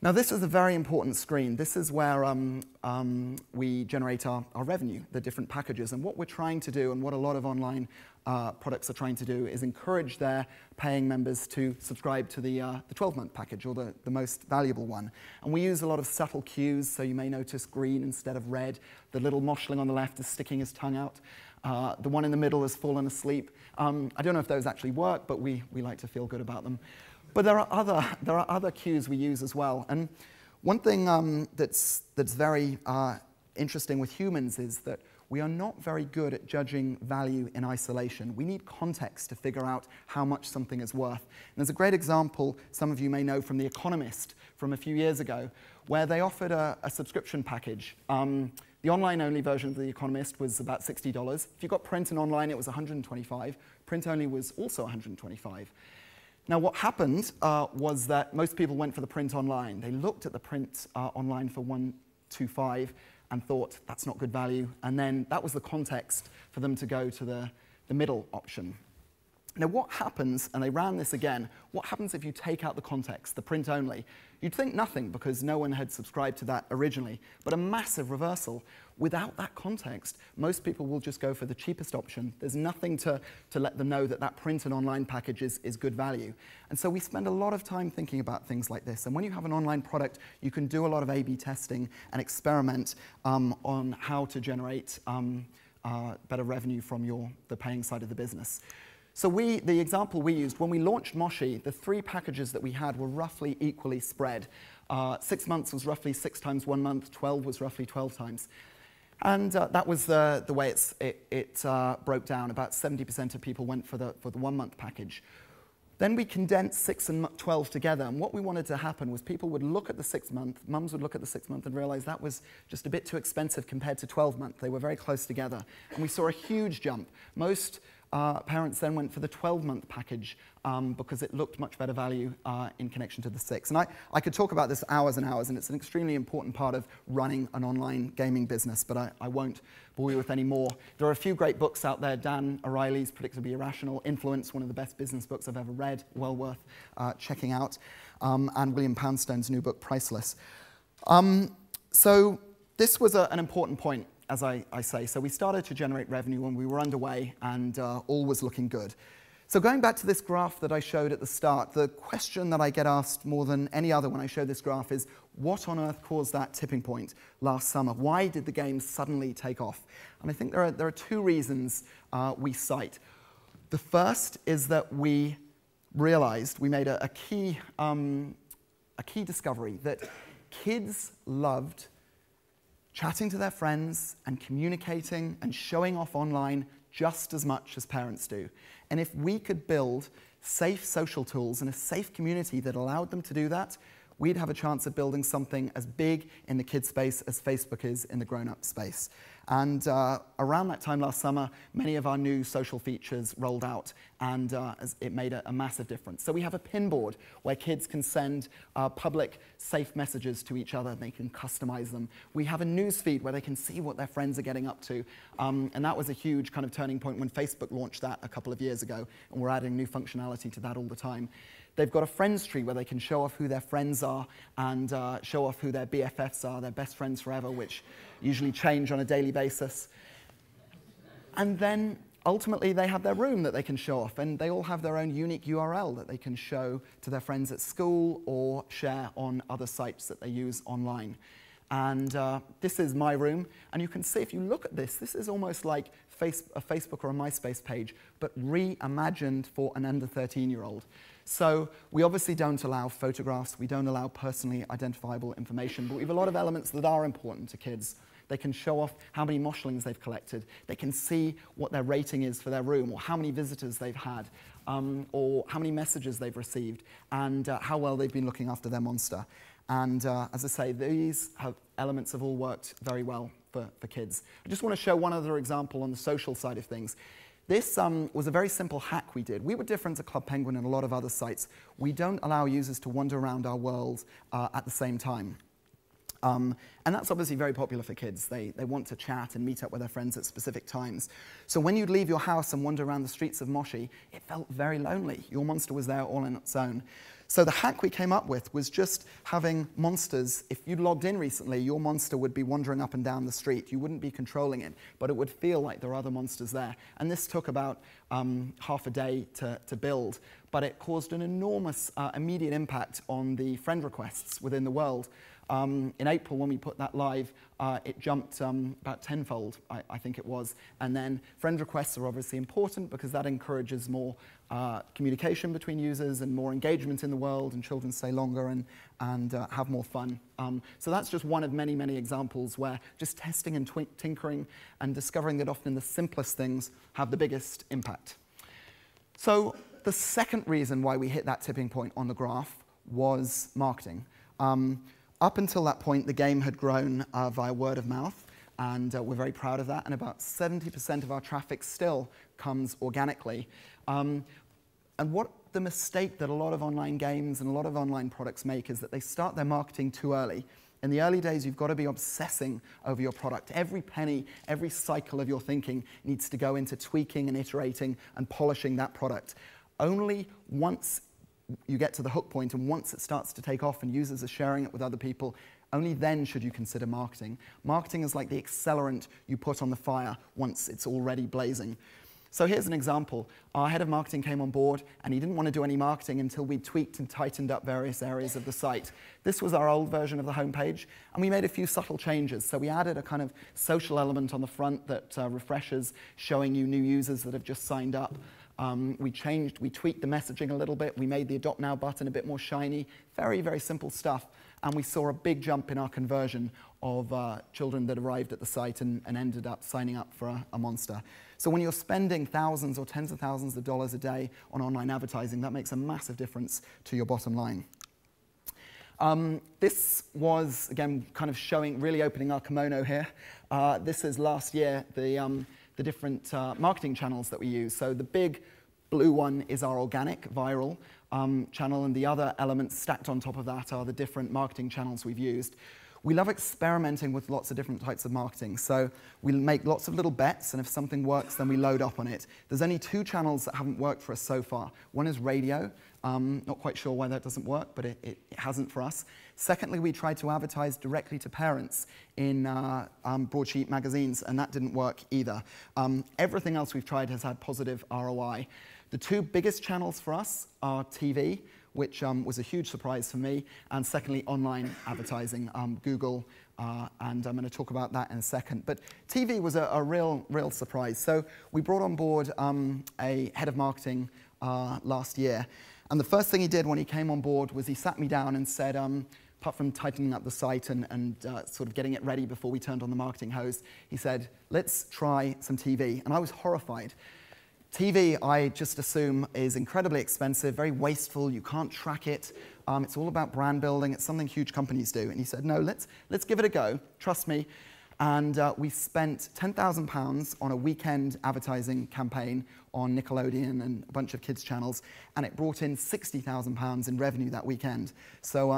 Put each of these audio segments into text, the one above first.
Now, this is a very important screen. This is where we generate our revenue, the different packages. And what we're trying to do, and what a lot of online products are trying to do, is encourage their paying members to subscribe to the 12-month package, or the most valuable one. And we use a lot of subtle cues, so you may notice green instead of red. The little moshling on the left is sticking his tongue out. The one in the middle has fallen asleep. I don't know if those actually work, but we like to feel good about them. But there are other cues we use as well. And one thing that's very interesting with humans is that we are not very good at judging value in isolation. We need context to figure out how much something is worth. And there's a great example some of you may know from The Economist from a few years ago, where they offered a subscription package. The online-only version of The Economist was about $60. If you got print and online, it was $125. Print-only was also $125. Now, what happened was that most people went for the print online. They looked at the print online for $125 and thought, that's not good value. And then that was the context for them to go to the middle option. Now, what happens, and they ran this again, what happens if you take out the context, the print only? You'd think nothing, because no one had subscribed to that originally, but a massive reversal. Without that context, most people will just go for the cheapest option. There's nothing to let them know that that print and online package is good value. And so we spend a lot of time thinking about things like this. And when you have an online product, you can do a lot of A/B testing and experiment on how to generate better revenue from the paying side of the business. So the example we used, when we launched Moshi, the 3 packages that we had were roughly equally spread. 6 months was roughly 6 times 1 month, 12 was roughly 12 times. And that was the way it broke down. About 70% of people went for the 1 month package. Then we condensed 6 and 12 together, and what we wanted to happen was people would look at the 6 month, mums would look at the 6 month and realize that was just a bit too expensive compared to 12 month. They were very close together. And we saw a huge jump. Most parents then went for the 12-month package because it looked much better value in connection to the 6. And I could talk about this hours and hours, and it's an extremely important part of running an online gaming business, but I won't bore you with any more. There are a few great books out there. Dan O'Reilly's Predictably Irrational, Influence, one of the best business books I've ever read, well worth checking out, and William Poundstone's new book, Priceless. So this was an important point, as I say. So we started to generate revenue when we were underway, and all was looking good. So going back to this graph that I showed at the start, the question that I get asked more than any other when I show this graph is, what on earth caused that tipping point last summer? Why did the game suddenly take off? And I think there are 2 reasons we cite. The first is that we realized, we made a key discovery, that kids loved chatting to their friends and communicating and showing off online just as much as parents do. And if we could build safe social tools and a safe community that allowed them to do that, we'd have a chance of building something as big in the kid space as Facebook is in the grown-up space. And around that time last summer, many of our new social features rolled out, and it made a massive difference. So we have a pin board where kids can send public, safe messages to each other. They can customize them. We have a news feed where they can see what their friends are getting up to. And that was a huge kind of turning point when Facebook launched that a couple of years ago, and we're adding new functionality to that all the time. They've got a friends tree where they can show off who their friends are and show off who their BFFs are, their best friends forever, which usually change on a daily basis. And then ultimately they have their room that they can show off, and they all have their own unique URL that they can show to their friends at school or share on other sites that they use online. And this is my room, and you can see, if you look at this, this is almost like a Facebook or a MySpace page, but reimagined for an under 13-year-old. So we obviously don't allow photographs, we don't allow personally identifiable information, but we have a lot of elements that are important to kids. They can show off how many moshlings they've collected, they can see what their rating is for their room, or how many visitors they've had, or how many messages they've received, and how well they've been looking after their monster. And as I say, these elements have all worked very well for kids. I just want to show one other example on the social side of things. This was a very simple hack we did. We were different to Club Penguin and a lot of other sites. We don't allow users to wander around our world at the same time. And that's obviously very popular for kids. They want to chat and meet up with their friends at specific times. So when you'd leave your house and wander around the streets of Moshi, it felt very lonely. Your monster was there all on its own. So the hack we came up with was just having monsters. If you'd logged in recently, your monster would be wandering up and down the street. You wouldn't be controlling it, but it would feel like there are other monsters there. And this took about half a day to build, but it caused an enormous immediate impact on the friend requests within the world. In April, when we put that live, it jumped about tenfold, I think it was. And then friend requests are obviously important because that encourages more communication between users and more engagement in the world, and children stay longer and have more fun. So that's just one of many, many examples where just testing and tinkering and discovering that often the simplest things have the biggest impact. So the second reason why we hit that tipping point on the graph was marketing. Up until that point, the game had grown via word of mouth, and we're very proud of that, and about 70% of our traffic still comes organically. And what the mistake that a lot of online games and a lot of online products make is that they start their marketing too early. In the early days, you've got to be obsessing over your product. Every penny, every cycle of your thinking needs to go into tweaking and iterating and polishing that product. Only once you get to the hook point, and once it starts to take off and users are sharing it with other people, only then should you consider marketing. Marketing is like the accelerant you put on the fire once it's already blazing. So here's an example. Our head of marketing came on board, and he didn't want to do any marketing until we tweaked and tightened up various areas of the site. This was our old version of the homepage, and we made a few subtle changes. So we added a kind of social element on the front that refreshes, showing you new users that have just signed up. We tweaked the messaging a little bit. We made the Adopt Now button a bit more shiny. Very, very simple stuff. And we saw a big jump in our conversion of children that arrived at the site and ended up signing up for a monster. So when you're spending thousands or tens of thousands of dollars a day on online advertising, that makes a massive difference to your bottom line. This was, again, kind of showing, really opening our kimono here. This is last year, the different marketing channels that we use. So the big blue one is our organic, viral channel, and the other elements stacked on top of that are the different marketing channels we've used. We love experimenting with lots of different types of marketing. So we make lots of little bets, and if something works, then we load up on it. There's only 2 channels that haven't worked for us so far. One is radio. Not quite sure why that doesn't work, but it hasn't for us. Secondly, we tried to advertise directly to parents in broadsheet magazines, and that didn't work either. Everything else we've tried has had positive ROI. The 2 biggest channels for us are TV, which was a huge surprise for me, and secondly, online advertising, Google, and I'm going to talk about that in a second. But TV was a real surprise. So we brought on board a head of marketing last year, and the first thing he did when he came on board was he sat me down and said, apart from tightening up the site and sort of getting it ready before we turned on the marketing hose, he said, let's try some TV. And I was horrified. TV, I just assume, is incredibly expensive, very wasteful, you can't track it, it's all about brand building, it's something huge companies do. And he said, no, let's give it a go, trust me. And we spent £10,000 on a weekend advertising campaign on Nickelodeon and a bunch of kids' channels, and it brought in £60,000 in revenue that weekend. So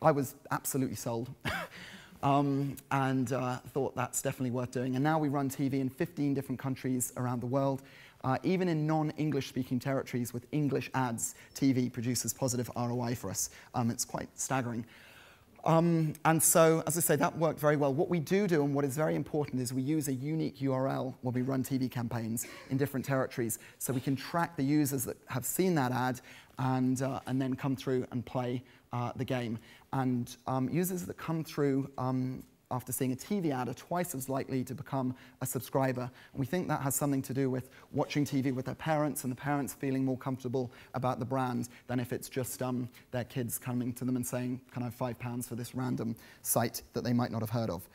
I was absolutely sold. And thought that's definitely worth doing. And now we run TV in 15 different countries around the world. Even in non-English speaking territories with English ads, TV produces positive ROI for us. It's quite staggering. And so, as I say, that worked very well. What we do and what is very important is we use a unique URL when we run TV campaigns in different territories, so we can track the users that have seen that ad and then come through and play the game. And users that come through after seeing a TV ad are twice as likely to become a subscriber. And we think that has something to do with watching TV with their parents and the parents feeling more comfortable about the brand than if it's just their kids coming to them and saying, can I have £5 for this random site that they might not have heard of.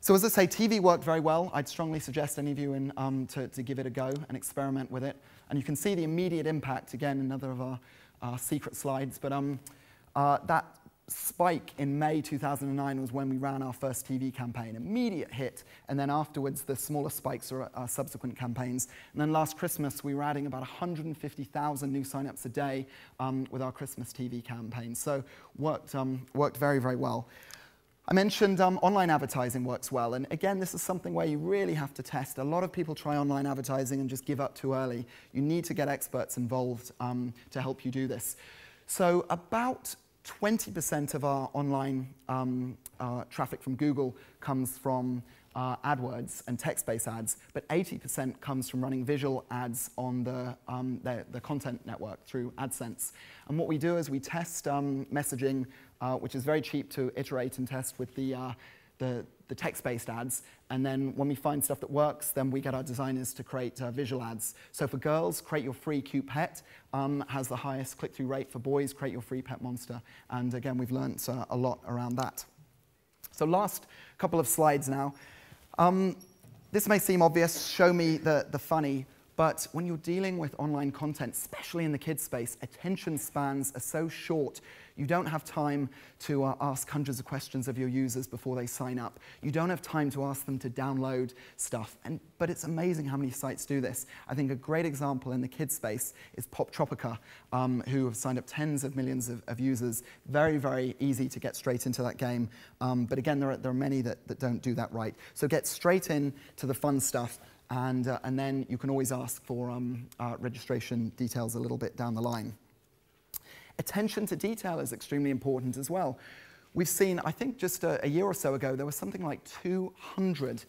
So as I say, TV worked very well. I'd strongly suggest any of you to give it a go and experiment with it. And you can see the immediate impact, again, another of our secret slides, but that spike in May 2009 was when we ran our first TV campaign. Immediate hit, and then afterwards the smaller spikes are our subsequent campaigns. And then last Christmas we were adding about 150,000 new signups a day with our Christmas TV campaign. So worked very, very well. I mentioned online advertising works well, and again, this is something where you really have to test. A lot of people try online advertising and just give up too early. You need to get experts involved to help you do this. So about 20% of our online traffic from Google comes from AdWords and text-based ads, but 80% comes from running visual ads on the content network through AdSense. And what we do is we test messaging, which is very cheap to iterate and test with the text-based ads, and then when we find stuff that works, then we get our designers to create visual ads. So for girls, Create Your Free Cute Pet has the highest click-through rate. For boys, Create Your Free Pet Monster. And again, we've learned a lot around that. So last couple of slides now. This may seem obvious, show me the funny, but when you're dealing with online content, especially in the kids space, attention spans are so short. You don't have time to ask hundreds of questions of your users before they sign up. You don't have time to ask them to download stuff. But it's amazing how many sites do this. I think a great example in the kids space is Poptropica, who have signed up tens of millions of users. Very, very easy to get straight into that game. But again, there are many that don't do that right. So get straight in to the fun stuff. And then you can always ask for registration details a little bit down the line. Attention to detail is extremely important as well. We've seen, I think just a year or so ago, there was something like 200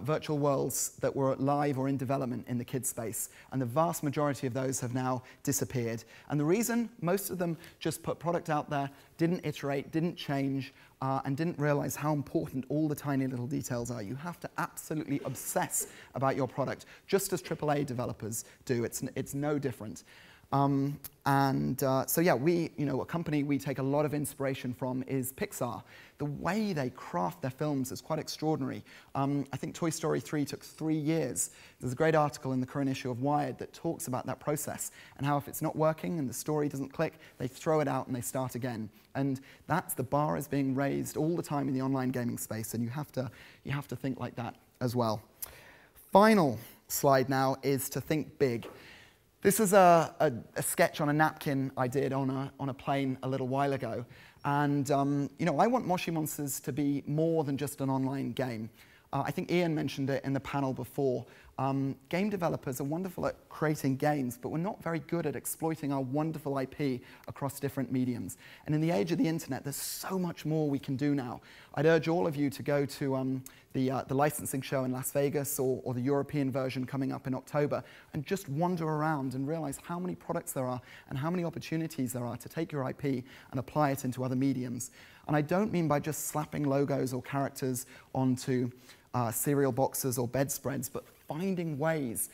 virtual worlds that were live or in development in the kids space, and the vast majority of those have now disappeared. And the reason, most of them just put product out there, didn't iterate, didn't change, and didn't realize how important all the tiny little details are. You have to absolutely obsess about your product, just as AAA developers do. It's no different. So yeah, a company we take a lot of inspiration from is Pixar. The way they craft their films is quite extraordinary. I think Toy Story 3 took 3 years. There's a great article in the current issue of Wired that talks about that process and how if it's not working and the story doesn't click, they throw it out and they start again. And the bar is being raised all the time in the online gaming space, and you have to think like that as well. Final slide now is to think big. This is a sketch on a napkin I did on a plane a little while ago. And I want Moshi Monsters to be more than just an online game. I think Ian mentioned it in the panel before. Game developers are wonderful at creating games, but we're not very good at exploiting our wonderful IP across different mediums. And in the age of the internet, there's so much more we can do now. I'd urge all of you to go to the licensing show in Las Vegas or the European version coming up in October and just wander around and realize how many products there are and how many opportunities there are to take your IP and apply it into other mediums. And I don't mean by just slapping logos or characters onto cereal boxes or bedspreads, but finding ways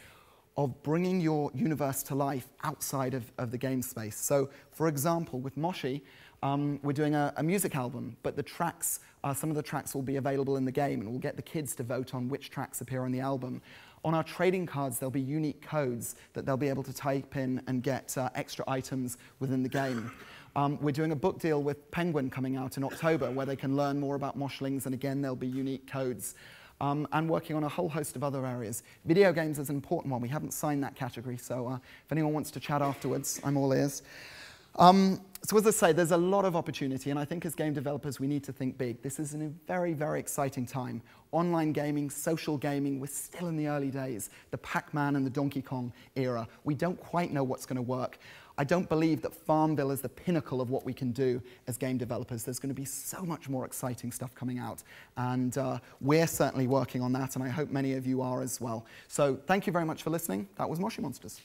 of bringing your universe to life outside of the game space. So, for example, with Moshi, we're doing a music album, but the tracks, some of the tracks will be available in the game, and we'll get the kids to vote on which tracks appear on the album. On our trading cards, there'll be unique codes that they'll be able to type in and get extra items within the game. We're doing a book deal with Penguin coming out in October, where they can learn more about Moshlings, and again, there'll be unique codes. And working on a whole host of other areas. Video games is an important one. We haven't signed that category, so if anyone wants to chat afterwards, I'm all ears. So as I say, there's a lot of opportunity, and I think as game developers, we need to think big. This is a very, very exciting time. Online gaming, social gaming, we're still in the early days. The Pac-Man and the Donkey Kong era. We don't quite know what's going to work. I don't believe that Farmville is the pinnacle of what we can do as game developers. There's going to be so much more exciting stuff coming out, and we're certainly working on that, and I hope many of you are as well. So thank you very much for listening. That was Moshi Monsters.